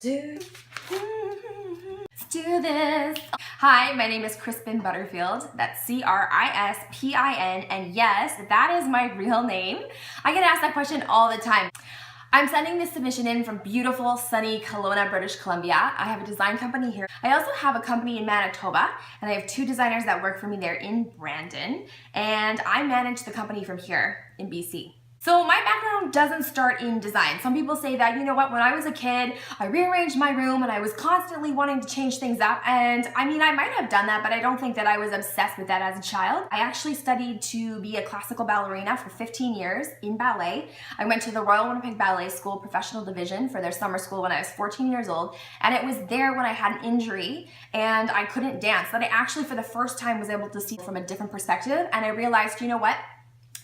Let's do this. Hi, my name is Crispin Butterfield. That's Crispin, and yes, that is my real name. I get asked that question all the time. I'm sending this submission in from beautiful, sunny Kelowna, British Columbia. I have a design company here. I also have a company in Manitoba, and I have 2 designers that work for me there in Brandon, and I manage the company from here in BC. So my background doesn't start in design. Some people say that, you know what, when I was a kid, I rearranged my room and I was constantly wanting to change things up. And I mean, I might have done that, but I don't think that I was obsessed with that as a child. I actually studied to be a classical ballerina for 15 years in ballet. I went to the Royal Winnipeg Ballet School professional division for their summer school when I was 14 years old. And it was there when I had an injury and I couldn't dance that I actually for the first time was able to see from a different perspective. And I realized, you know what?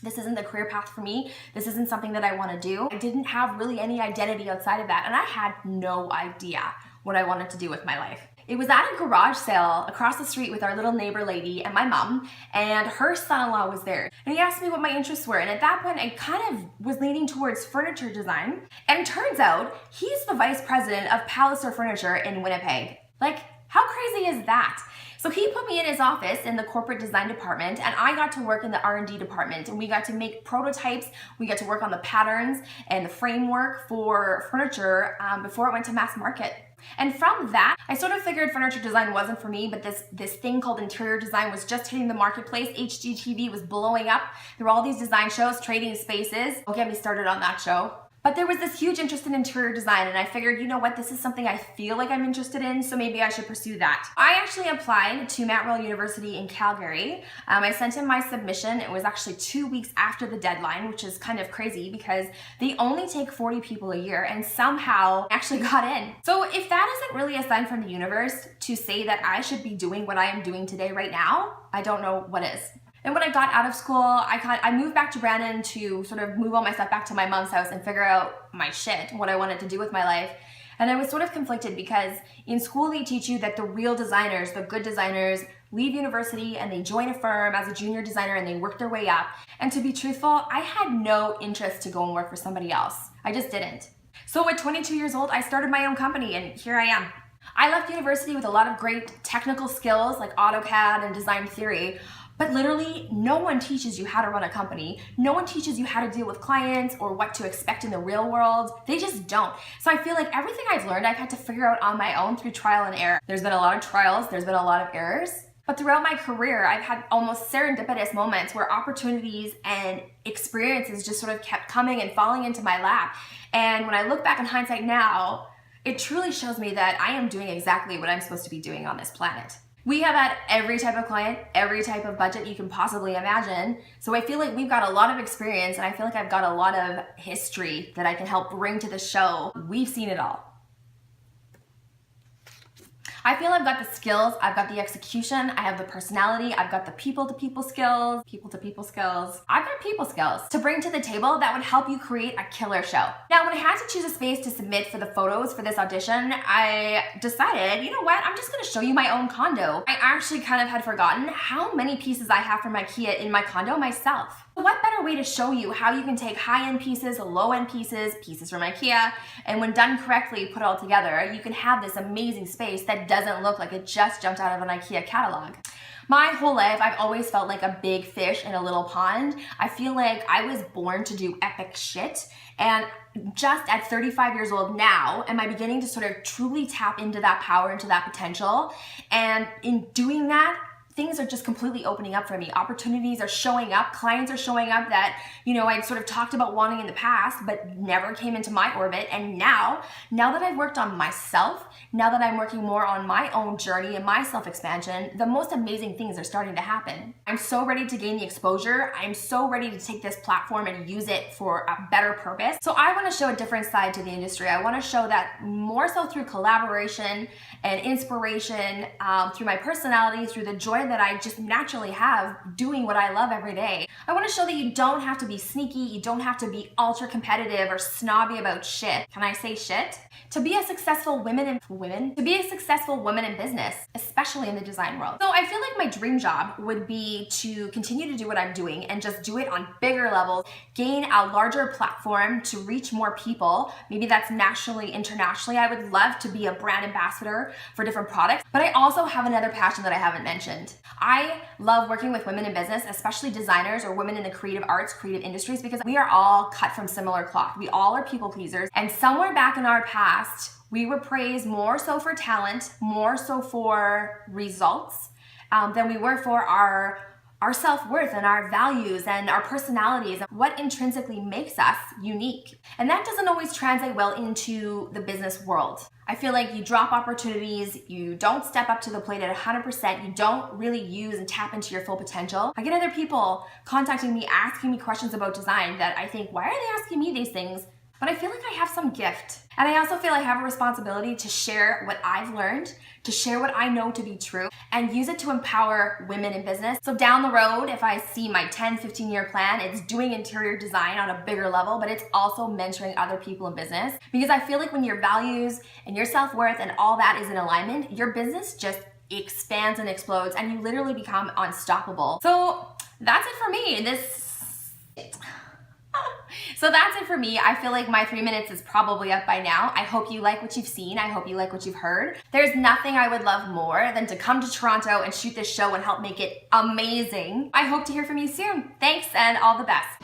This isn't the career path for me. This isn't something that I want to do. I didn't have really any identity outside of that, and I had no idea what I wanted to do with my life. It was at a garage sale across the street with our little neighbor lady and my mom, and her son-in-law was there. And he asked me what my interests were, and at that point I kind of was leaning towards furniture design. And it turns out he's the vice president of Palliser Furniture in Winnipeg. Like, how crazy is that? So he put me in his office in the corporate design department, and I got to work in the R&D department, and we got to make prototypes. We got to work on the patterns and the framework for furniture before it went to mass market. And from that, I sort of figured furniture design wasn't for me, but this thing called interior design was just hitting the marketplace. HGTV was blowing up. There were all these design shows, Trading Spaces. Don't get me started on that show. But there was this huge interest in interior design, and I figured, you know what, this is something I feel like I'm interested in, so maybe I should pursue that. I actually applied to Mount Royal University in Calgary. I sent in my submission. It was actually 2 weeks after the deadline, which is kind of crazy because they only take 40 people a year, and somehow I actually got in. So if that isn't really a sign from the universe to say that I should be doing what I am doing today right now, I don't know what is. And when I got out of school, I moved back to Brandon to sort of move all my stuff back to my mom's house and figure out my shit, what I wanted to do with my life. And I was sort of conflicted because in school they teach you that the real designers, the good designers, leave university and they join a firm as a junior designer and they work their way up. And to be truthful, I had no interest to go and work for somebody else. I just didn't. So at 22 years old, I started my own company, and here I am. I left university with a lot of great technical skills like AutoCAD and design theory. But literally, no one teaches you how to run a company. No one teaches you how to deal with clients or what to expect in the real world. They just don't. So I feel like everything I've learned, I've had to figure out on my own through trial and error. There's been a lot of trials, there's been a lot of errors. But throughout my career, I've had almost serendipitous moments where opportunities and experiences just sort of kept coming and falling into my lap. And when I look back in hindsight now, it truly shows me that I am doing exactly what I'm supposed to be doing on this planet. We have had every type of client, every type of budget you can possibly imagine. So I feel like we've got a lot of experience, and I feel like I've got a lot of history that I can help bring to the show. We've seen it all. I feel I've got the skills, I've got the execution, I have the personality, I've got the people-to-people skills, I've got people skills to bring to the table that would help you create a killer show. Now, when I had to choose a space to submit for the photos for this audition, I decided, you know what, I'm just gonna show you my own condo. I actually kind of had forgotten how many pieces I have from Ikea in my condo myself. What better way to show you how you can take high-end pieces, low-end pieces from Ikea, and when done correctly, put it all together, you can have this amazing space that doesn't look like it just jumped out of an Ikea catalog. My whole life, I've always felt like a big fish in a little pond. I feel like I was born to do epic shit, and just at 35 years old now, am I beginning to sort of truly tap into that power, into that potential, and in doing that, things are just completely opening up for me. Opportunities are showing up, clients are showing up that, you know, I'd sort of talked about wanting in the past, but never came into my orbit. And now that I've worked on myself, now that I'm working more on my own journey and my self-expansion, the most amazing things are starting to happen. I'm so ready to gain the exposure. I'm so ready to take this platform and use it for a better purpose. So I want to show a different side to the industry. I want to show that more so through collaboration and inspiration, through my personality, through the joy that I just naturally have doing what I love every day. I want to show that you don't have to be sneaky, you don't have to be ultra competitive or snobby about shit. Can I say shit? To be a successful woman in business, especially in the design world. So I feel like my dream job would be to continue to do what I'm doing and just do it on bigger levels, gain a larger platform to reach more people. Maybe that's nationally, internationally. I would love to be a brand ambassador for different products, but I also have another passion that I haven't mentioned. I love working with women in business, especially designers or women in the creative arts, creative industries, because we are all cut from similar cloth. We all are people pleasers, and somewhere back in our past, we were praised more so for talent, more so for results, than we were for our self-worth and our values and our personalities, what intrinsically makes us unique. And that doesn't always translate well into the business world. I feel like you drop opportunities, you don't step up to the plate at 100%, you don't really use and tap into your full potential. I get other people contacting me, asking me questions about design that I think, why are they asking me these things? But I feel like I have some gift. And I also feel I have a responsibility to share what I've learned, to share what I know to be true, and use it to empower women in business. So down the road, if I see my 10, 15-year plan, it's doing interior design on a bigger level, but it's also mentoring other people in business. Because I feel like when your values and your self-worth and all that is in alignment, your business just expands and explodes, and you literally become unstoppable. So that's it for me. So that's it for me. I feel like my 3 minutes is probably up by now. I hope you like what you've seen. I hope you like what you've heard. There's nothing I would love more than to come to Toronto and shoot this show and help make it amazing. I hope to hear from you soon. Thanks and all the best.